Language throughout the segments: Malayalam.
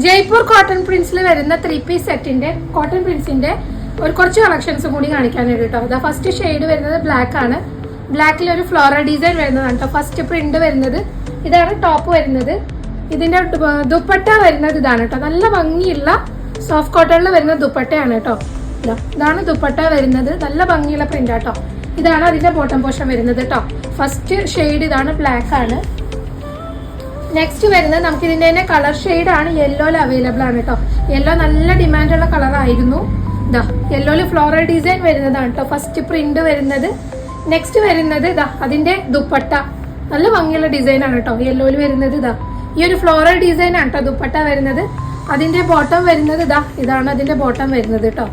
ജയ്പൂർ കോട്ടൺ പ്രിന്റ്സിൽ വരുന്ന 3-piece സെറ്റിന്റെ കോട്ടൺ പ്രിന്റ്സിന്റെ കുറച്ച് കളക്ഷൻസ് കൂടി കാണിക്കാനായിട്ട് കേട്ടോ. അതാ ഫസ്റ്റ് ഷെയ്ഡ് വരുന്നത് ബ്ലാക്ക് ആണ്. ബ്ലാക്കിൽ ഒരു ഫ്ലോറൽ ഡിസൈൻ വരുന്നതാണ് കേട്ടോ. ഫസ്റ്റ് പ്രിന്റ് വരുന്നത് ഇതാണ്. ടോപ്പ് വരുന്നത് ഇതിന്റെ ദുപ്പട്ട വരുന്നത് ഇതാണ് കേട്ടോ. നല്ല ഭംഗിയുള്ള സോഫ്റ്റ് കോട്ടണിൽ വരുന്ന ദുപ്പട്ടയാണ് കേട്ടോ. ഇതാണ് ദുപ്പട്ട വരുന്നത്. നല്ല ഭംഗിയുള്ള പ്രിന്റ് ആട്ടോ. ഇതാണ് അതിന്റെ ബോട്ടം പോർഷൻ വരുന്നത് കേട്ടോ. ഫസ്റ്റ് ഷെയ്ഡ് ഇതാണ്, ബ്ലാക്ക് ആണ്. നെക്സ്റ്റ് വരുന്നത് നമുക്ക് ഇതിന്റെ തന്നെ കളർ ഷെയ്ഡ് ആണ്. യെല്ലോയിൽ അവൈലബിൾ ആണ് കേട്ടോ. യെല്ലോ നല്ല ഡിമാൻഡുള്ള കളർ ആയിരുന്നു. ഇതാ യെല്ലോയിൽ ഫ്ലോറൽ ഡിസൈൻ വരുന്നതാണ് കേട്ടോ ഫസ്റ്റ് പ്രിന്റ് വരുന്നത്. നെക്സ്റ്റ് വരുന്നത് ഇതാ അതിന്റെ ദുപ്പട്ട. നല്ല ഭംഗിയുള്ള ഡിസൈൻ ആണ് കേട്ടോ. യെല്ലോയിൽ വരുന്നത് ഇതാ ഈ ഒരു ഫ്ലോറൽ ഡിസൈൻ ആണ് കേട്ടോ ദുപ്പട്ട വരുന്നത്. അതിന്റെ ബോട്ടം വരുന്നത് ഇതാണ് അതിന്റെ ബോട്ടം വരുന്നത് കേട്ടോ.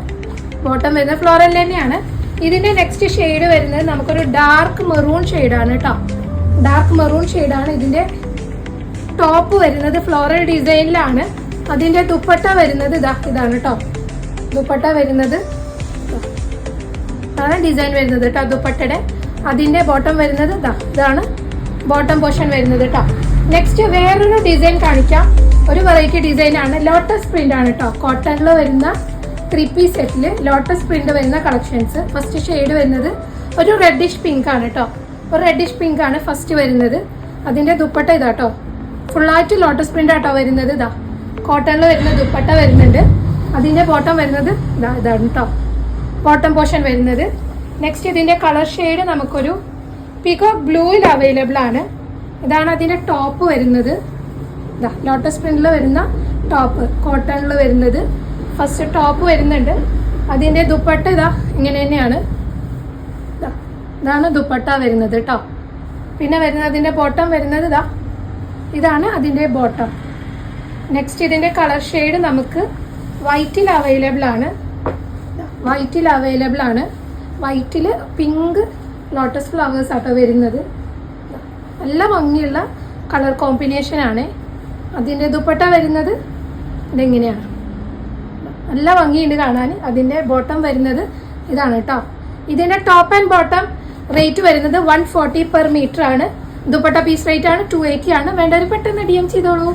ബോട്ടം വരുന്നത് ഫ്ലോറൽ തന്നെയാണ്. ഇതിന്റെ നെക്സ്റ്റ് ഷെയ്ഡ് വരുന്നത് നമുക്കൊരു ഡാർക്ക് മെറൂൺ ഷെയ്ഡാണ് കേട്ടോ. ഡാർക്ക് മെറൂൺ ഷെയ്ഡാണ്. ഇതിന്റെ ടോപ്പ് വരുന്നത് ഫ്ലോറൽ ഡിസൈനിലാണ്. അതിന്റെ ദുപ്പട്ട വരുന്നത് ഇതാണ് കേട്ടോ. ദുപ്പട്ട വരുന്നത് ആണ് ഡിസൈൻ വരുന്നത് കേട്ടോ ദുപ്പട്ടയുടെ. അതിന്റെ ബോട്ടം വരുന്നത് ഇതാണ് ബോട്ടം പോർഷൻ വരുന്നത് കേട്ടോ. നെക്സ്റ്റ് വേറൊരു ഡിസൈൻ കാണിക്കാം. ഒരു വെറൈറ്റി ഡിസൈൻ ആണ്. ലോട്ടസ് പ്രിന്റ് ആണ് കേട്ടോ. കോട്ടണിൽ വരുന്ന 3-piece സെറ്റില് ലോട്ടസ് പ്രിന്റ് വരുന്ന കളക്ഷൻസ്. ഫസ്റ്റ് ഷെയ്ഡ് വരുന്നത് ഒരു റെഡിഷ് പിങ്ക് ആണ് കേട്ടോ. ഒരു റെഡിഷ് പിങ്ക് ആണ് ഫസ്റ്റ് വരുന്നത്. അതിന്റെ ദുപ്പട്ട ഇതാട്ടോ. ഫുള്ളായിട്ട് ലോട്ടസ് പ്രിന്റ് ആട്ടോ വരുന്നത്. കോട്ടണിൽ വരുന്ന ദുപ്പട്ട വരുന്നുണ്ട്. അതിന്റെ ബോട്ടം വരുന്നത് ഇതാണ് കേട്ടോ. ബോട്ടം പോർഷൻ വരുന്നത്. നെക്സ്റ്റ് ഇതിന്റെ കളർ ഷെയ്ഡ് നമുക്കൊരു പീകോക്ക് ബ്ലൂയിൽ അവൈലബിൾ ആണ്. ഇതാണ് അതിന്റെ ടോപ്പ് വരുന്നത്. ലോട്ടസ് പ്രിന്റിൽ വരുന്ന ടോപ്പ് കോട്ടണിൽ വരുന്നത്. ഫസ്റ്റ് ടോപ്പ് വരുന്നുണ്ട്. അതിന്റെ ദുപ്പട്ട ഇങ്ങനെ തന്നെയാണ്. ഇതാണ് ദുപ്പട്ട വരുന്നത് കേട്ടോ. പിന്നെ വരുന്നത് അതിന്റെ ബോട്ടം വരുന്നത് ഇതാണ് അതിന്റെ ബോട്ടം. നെക്സ്റ്റ് ഇതിന്റെ കളർ ഷെയ്ഡ് നമുക്ക് വൈറ്റിൽ അവൈലബിൾ ആണ്. വൈറ്റിൽ അവൈലബിൾ ആണ്. വൈറ്റിൽ പിങ്ക് ലോട്ടസ് ഫ്ലവേഴ്സ് ആട്ടോ വരുന്നത്. നല്ല ഭംഗിയുള്ള കളർ കോമ്പിനേഷൻ ആണ്. അതിന്റെ ദുപ്പട്ട വരുന്നത് ഇതെങ്ങനെയാണ്. നല്ല ഭംഗിയുണ്ട് കാണാൻ. അതിന്റെ ബോട്ടം വരുന്നത് ഇതാണ് കേട്ടോ. ഇതിന്റെ ടോപ്പ് ആൻഡ് ബോട്ടം റേറ്റ് വരുന്നത് 140 per meter ആണ്. ദുപ്പട്ട പീസ് റേറ്റ് ആണ് 280 ആണ്. വേണ്ടവർ പെട്ടെന്ന് DM ചെയ്തോളൂ.